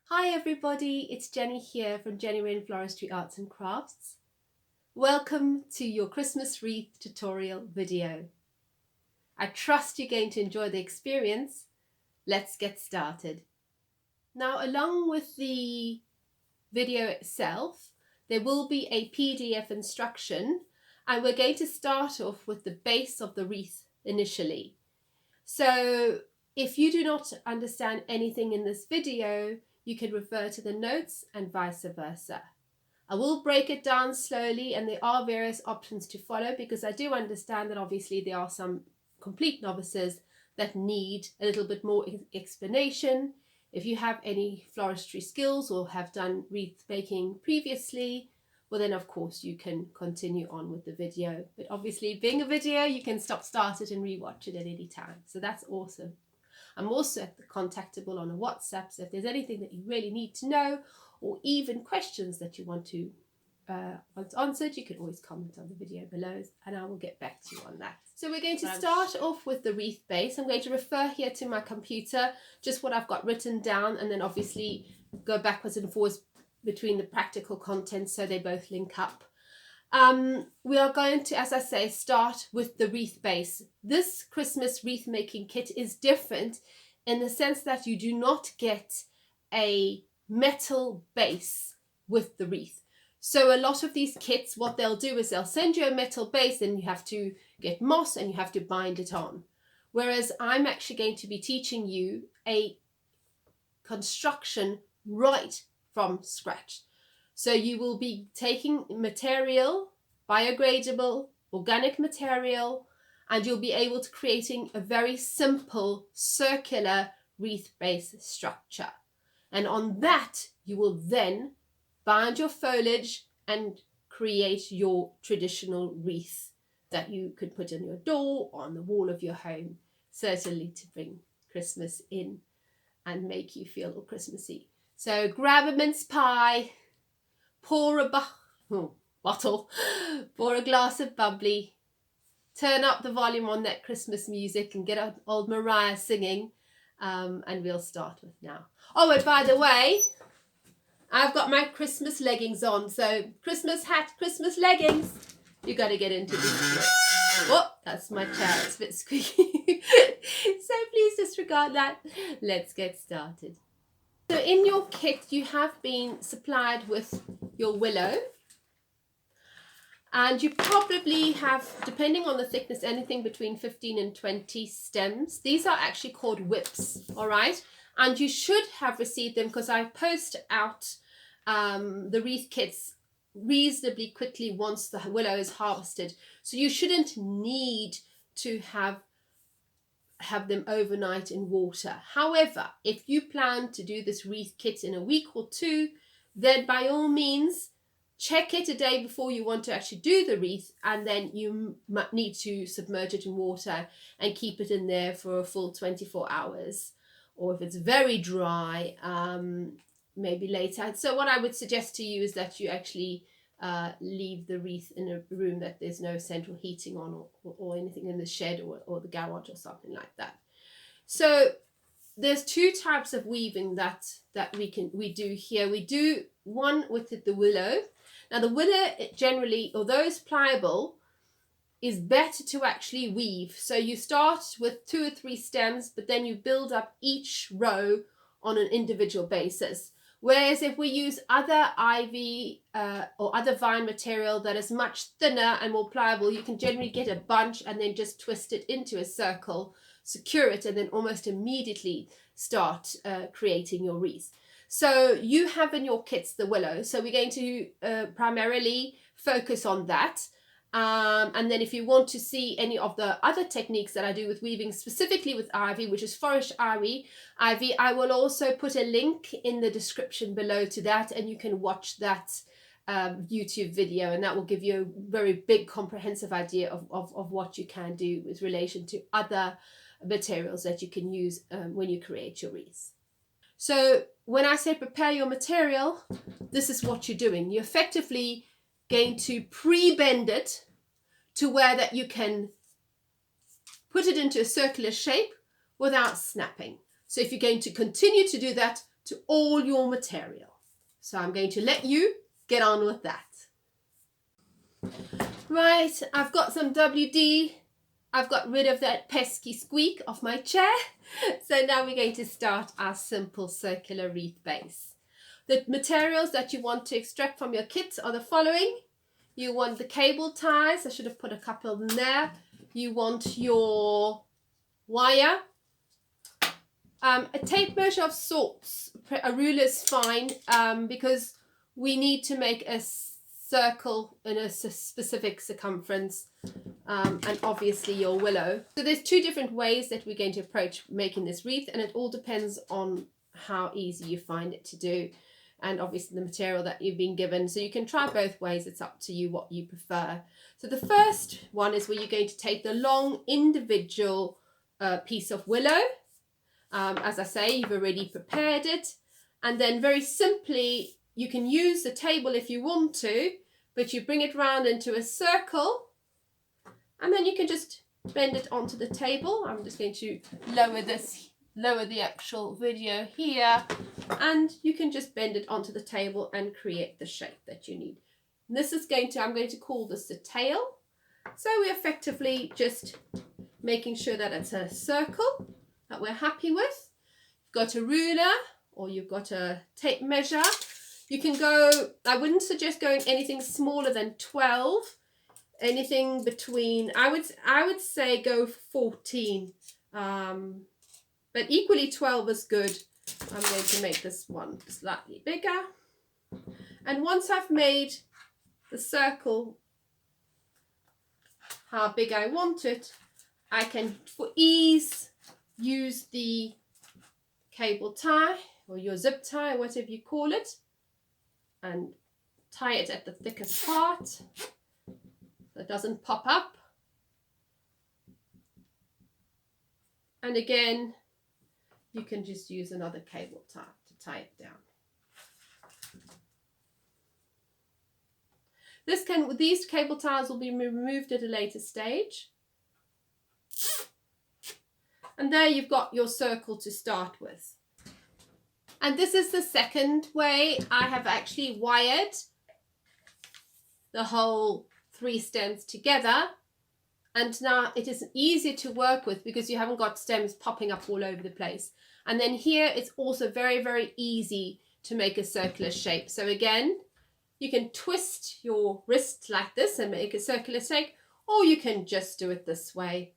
Hi everybody, it's Jenny here from Jenni Floristry Arts and Crafts. Welcome to your Christmas wreath tutorial video. I trust you're going to enjoy the experience. Let's get started. Now, along with the video itself, there will be a PDF instruction, and we're going to start off with the base of the wreath initially. So if you do not understand anything in this video, you can refer to the notes and vice versa. I will break it down slowly, and there are various options to follow because I do understand that obviously there are some complete novices that need a little bit more explanation. If you have any floristry skills or have done wreath making previously, well then of course you can continue on with the video. But obviously being a video, you can start it and rewatch it at any time. So that's awesome. I'm also contactable on a WhatsApp, so if there's anything that you really need to know or even questions that you want answered, you can always comment on the video below and I will get back to you on that. So we're going to start off with the wreath base. I'm going to refer here to my computer, just what I've got written down, and then obviously go backwards and forwards between the practical content so they both link up. We are going to, as I say, start with the wreath base. This Christmas wreath making kit is different in the sense that you do not get a metal base with the wreath. So a lot of these kits, what they'll do is they'll send you a metal base and you have to get moss and you have to bind it on. Whereas I'm actually going to be teaching you a construction right from scratch. So you will be taking material, biodegradable, organic material, and you'll be able to creating a very simple circular wreath base structure. And on that, you will then bind your foliage and create your traditional wreath that you could put on your door or on the wall of your home, certainly to bring Christmas in and make you feel all Christmassy. So grab a mince pie, pour a bottle, pour a glass of bubbly, turn up the volume on that Christmas music and get old Mariah singing, and we'll start with now. Oh, and by the way, I've got my Christmas leggings on, so Christmas hat, Christmas leggings. You got to get into these. Oh, that's my chair, it's a bit squeaky. So please disregard that. Let's get started. So in your kit, you have been supplied with your willow, and you probably have, depending on the thickness, anything between 15 and 20 stems. These are actually called whips, all right? And you should have received them because I post out the wreath kits reasonably quickly once the willow is harvested. So you shouldn't need to have them overnight in water. However, if you plan to do this wreath kit in a week or two, then by all means check it a day before you want to actually do the wreath, and then you might need to submerge it in water and keep it in there for a full 24 hours. Or if it's very dry, maybe later. So what I would suggest to you is that you actually leave the wreath in a room that there's no central heating on, or anything in the shed or the garage or something like that. So there's two types of weaving that we do here. We do one with the willow. Now the willow, it generally, although it's pliable, is better to actually weave. So you start with 2 or 3 stems, but then you build up each row on an individual basis. Whereas if we use other ivy or other vine material that is much thinner and more pliable, you can generally get a bunch and then just twist it into a circle, secure it, and then almost immediately start creating your wreath. So you have in your kits the willow. So we're going to primarily focus on that. And then if you want to see any of the other techniques that I do with weaving, specifically with ivy, which is forest ivy, I will also put a link in the description below to that, and you can watch that YouTube video, and that will give you a very big comprehensive idea of what you can do with relation to other materials that you can use when you create your wreaths. So when I say prepare your material, this is what you're doing. You're effectively going to pre-bend it to where that you can put it into a circular shape without snapping. So if you're going to continue to do that, to all your material. So I'm going to let you get on with that. Right, I've got some WD. I've got rid of that pesky squeak off my chair. So now we're going to start our simple circular wreath base. The materials that you want to extract from your kit are the following. You want the cable ties. I should have put a couple of them there. You want your wire. A tape measure of sorts. A ruler is fine because we need to make a circle in a specific circumference, and obviously your willow. So there's two different ways that we're going to approach making this wreath, and it all depends on how easy you find it to do, and obviously the material that you've been given. So you can try both ways. It's up to you what you prefer. So the first one is where you're going to take the long individual piece of willow. As I say, you've already prepared it, and then very simply you can use the table if you want to, but you bring it round into a circle, and then you can just bend it onto the table. I'm just going to lower the actual video here, and you can just bend it onto the table and create the shape that you need. And this is I'm going to call this the tail. So we're effectively just making sure that it's a circle that we're happy with. You've got a ruler or you've got a tape measure. You can go, I wouldn't suggest going anything smaller than 12. Anything between, I would say go 14. But equally 12 is good. I'm going to make this one slightly bigger. And once I've made the circle how big I want it, I can, for ease, use the cable tie or your zip tie, whatever you call it, and tie it at the thickest part so it doesn't pop up. And again, you can just use another cable tie to tie it down. These cable ties will be removed at a later stage. And there you've got your circle to start with. And this is the second way. I have actually wired the whole 3 stems together. And now it is easier to work with because you haven't got stems popping up all over the place. And then here it's also very, very easy to make a circular shape. So again, you can twist your wrist like this and make a circular shape, or you can just do it this way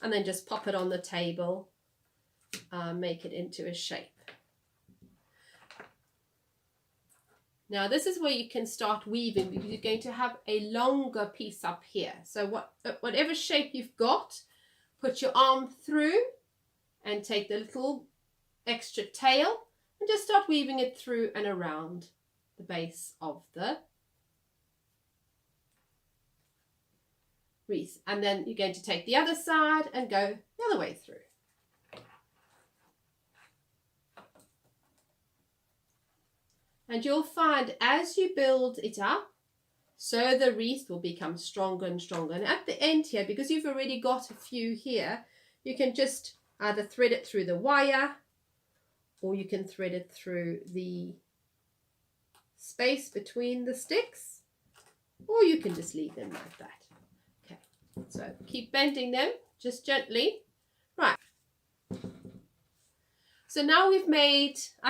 and then just pop it on the table, make it into a shape. Now this is where you can start weaving because you're going to have a longer piece up here. So whatever shape you've got, put your arm through and take the little extra tail and just start weaving it through and around the base of the wreath. And then you're going to take the other side and go the other way through. And you'll find as you build it up, so the wreath will become stronger and stronger. And at the end here, because you've already got a few here, you can just either thread it through the wire, or you can thread it through the space between the sticks, or you can just leave them like that. Okay, so keep bending them just gently. Right. So now I've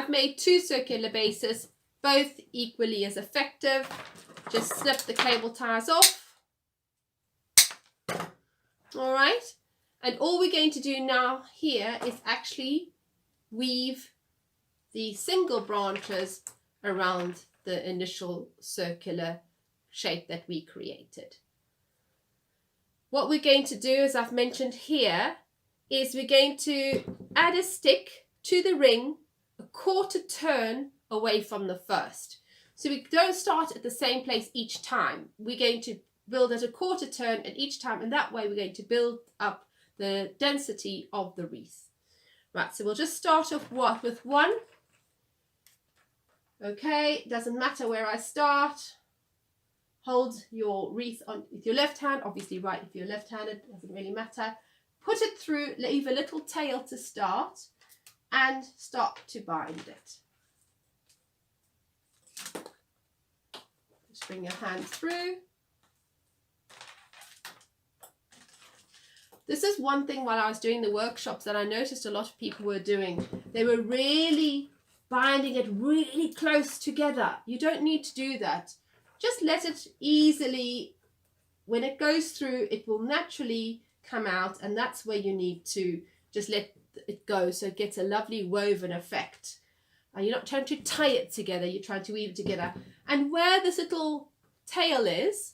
made 2 circular bases, both equally as effective. Just snip the cable ties off. All right, and all we're going to do now here is actually weave the single branches around the initial circular shape that we created. What we're going to do, as I've mentioned here, is we're going to add a stick to the ring a quarter turn away from the first. So we don't start at the same place each time. We're going to build at a quarter turn at each time, and that way we're going to build up the density of the wreath. Right, so we'll just start off with 1. Okay, doesn't matter where I start. Hold your wreath on with your left hand, obviously right if you're left-handed, doesn't really matter. Put it through, leave a little tail to start, and start to bind it. Bring your hand through. This is one thing while I was doing the workshops that I noticed a lot of people were doing. They were really binding it really close together. You don't need to do that. Just let it easily, when it goes through, it will naturally come out, and that's where you need to just let it go so it gets a lovely woven effect. And you're not trying to tie it together, you're trying to weave it together. And where this little tail is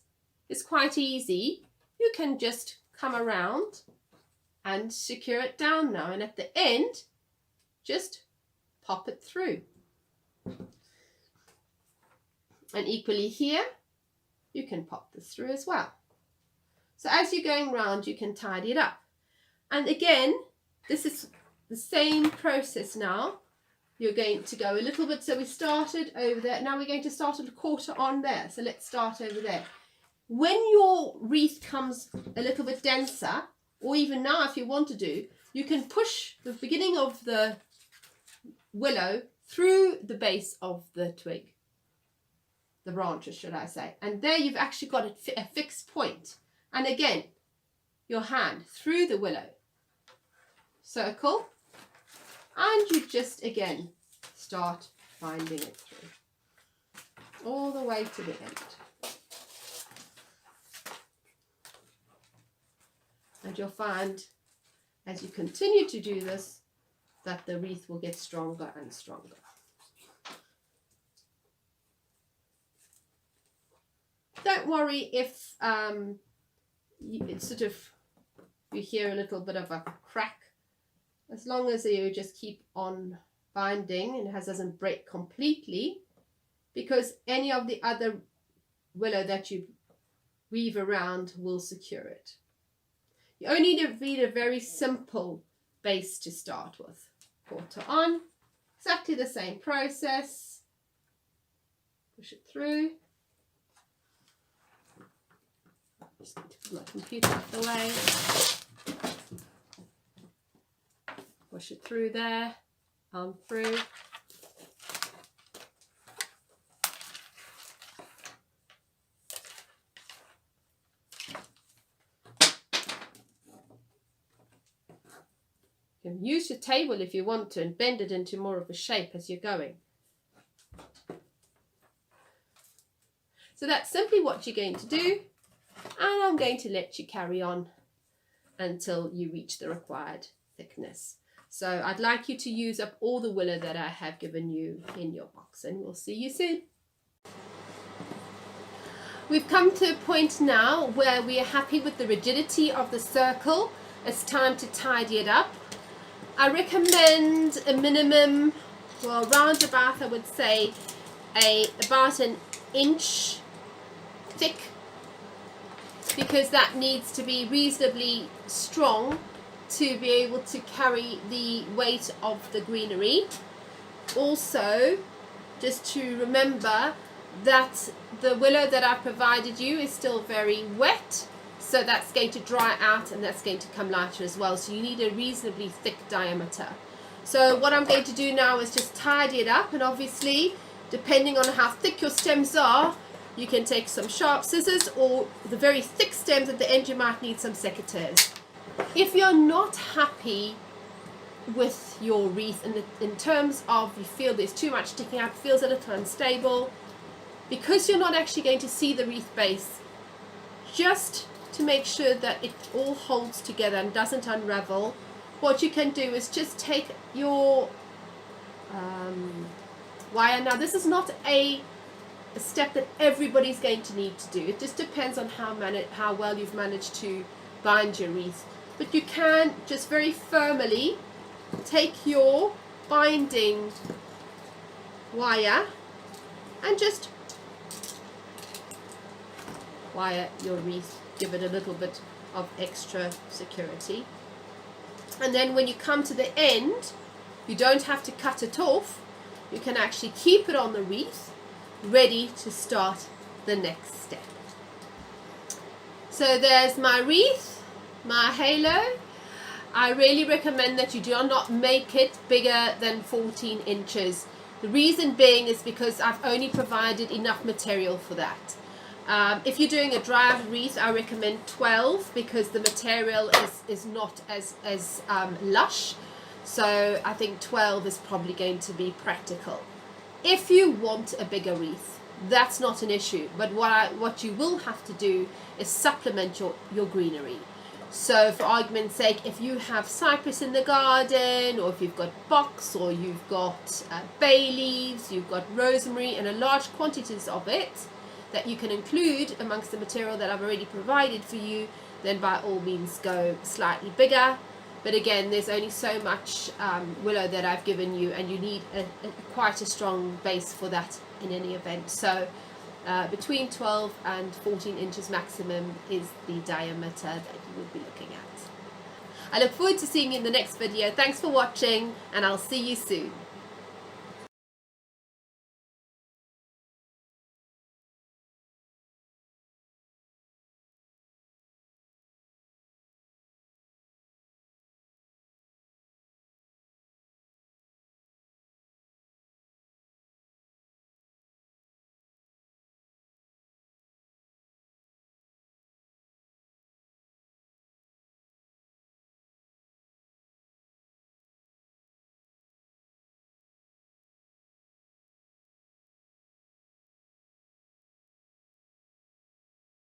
quite easy. You can just come around and secure it down now, and at the end just pop it through. And equally here you can pop this through as well. So as you're going round you can tidy it up. And again, this is the same process now. You're going to go a little bit, so we started over there, now we're going to start a quarter on there, so let's start over there. When your wreath comes a little bit denser, or even now if you want to do, you can push the beginning of the willow through the base of the twig, the branches should I say, and there you've actually got a fixed point. And again, your hand through the willow, circle, and you just again start binding it through all the way to the end. And you'll find as you continue to do this that the wreath will get stronger and stronger. Don't worry if it's sort of, you hear a little bit of a crack, as long as you just keep on binding and it doesn't break completely, because any of the other willow that you weave around will secure it. You only need a very simple base to start with. Quarter on, exactly the same process. Push it through. Just need to put my computer out of the way. Push it through there, on through. You can use your table if you want to and bend it into more of a shape as you're going. So that's simply what you're going to do, and I'm going to let you carry on until you reach the required thickness. So I'd like you to use up all the willow that I have given you in your box, and we'll see you soon. We've come to a point now where we are happy with the rigidity of the circle. It's time to tidy it up. I recommend a minimum, well, roundabout I would say about an inch thick, because that needs to be reasonably strong to be able to carry the weight of the greenery. Also, just to remember that the willow that I provided you is still very wet, so that's going to dry out and that's going to come lighter as well, so you need a reasonably thick diameter. So what I'm going to do now is just tidy it up, and obviously depending on how thick your stems are, you can take some sharp scissors, or the very thick stems at the end you might need some secateurs. If you're not happy with your wreath in terms of you feel there's too much sticking out, feels a little unstable, because you're not actually going to see the wreath base, just to make sure that it all holds together and doesn't unravel, what you can do is just take your wire. Now this is not a step that everybody's going to need to do. It just depends on how well you've managed to bind your wreath. But you can just very firmly take your binding wire and just wire your wreath, give it a little bit of extra security. And then when you come to the end, you don't have to cut it off. You can actually keep it on the wreath, ready to start the next step. So there's my wreath, my halo. I really recommend that you do not make it bigger than 14 inches. The reason being is because I've only provided enough material for that. If you're doing a dried wreath, I recommend 12 because the material is not as lush. So I think 12 is probably going to be practical. If you want a bigger wreath, that's not an issue. But what you will have to do is supplement your greenery. So for argument's sake, if you have cypress in the garden, or if you've got box, or you've got bay leaves, you've got rosemary, and a large quantities of it that you can include amongst the material that I've already provided for you, then by all means go slightly bigger. But again, there's only so much willow that I've given you, and you need quite a strong base for that in any event. So between 12 and 14 inches maximum is the diameter that you would be looking at. I look forward to seeing you in the next video. Thanks for watching, and I'll see you soon.